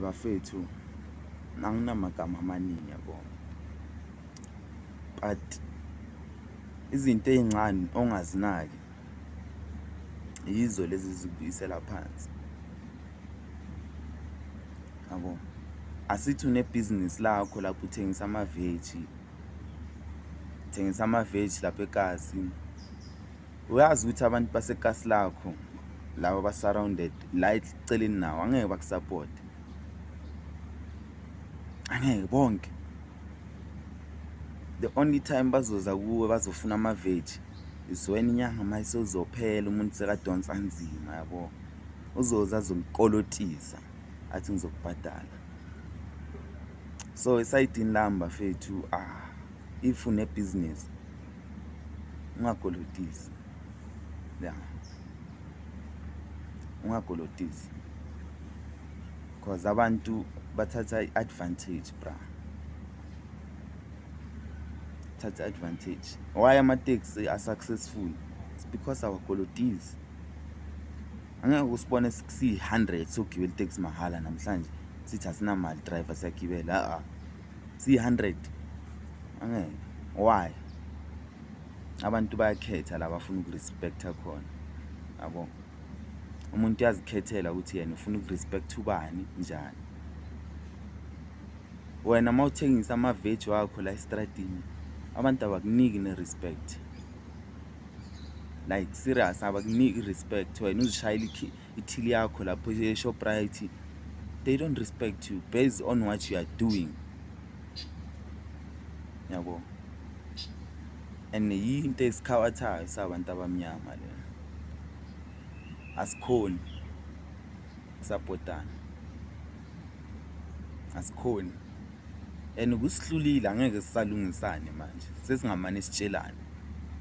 Bafethu anginamagama amaningi yabo, but izinto ey'ncane ongazinaki yizo lezi zikubuyisela phansi yabo. Asithi unebhizinisi lakho lapho uthengisa amaveji, lapha eKasi. Uyazi ukuthi abantu baseKasi lakho laba ba-surrounded la eceleni nawo angeke bakusapote, angeke bonke. The only time bazoza kuwe bazofuna amaveji is when inyanga mayisezophela umuntu sekadonsa nzima yabo, uzoza azonkolotisa athi ngizokubhadala. So esayidini lami bafethu, if unebhizinisi ungakolotisi, yeah, ungakolotisi cause abantu bathatha i-advantage bra, thatha advantage. Why amateksi are-successful? It's because awakolotisi. Angeke usibone siyi-100 sogibela iteksi mahhala namhlanje sithi asinamali driver siyagibela, siyi-100 angeke. Why? Abantu bayakhetha la bafuna ukurespecta khona yabo. Umuntu uyazikhethela ukuthi yena ufuna ukurespecta ubani njani. Wena mawuthengisa amaveji wakho la estradini abantu abakuniki ne-respect, like serious abakuniki i-respect. Wena uzishayela ithili yakho lapho eShoprite, they don't respect you based on what you are doing yabo. And yinto esikhawathayo sabantu abamnyama le, asikhoni ukusapotana, asikhoni. And kusihlulile angeke sisalungisane manje, sesingamane sitshelane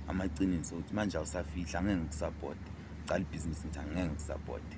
amaqiniso ukuthi manje awusafihla angeke ngikusapote, cala ibhizinisi ngithi angeke ngikusapote.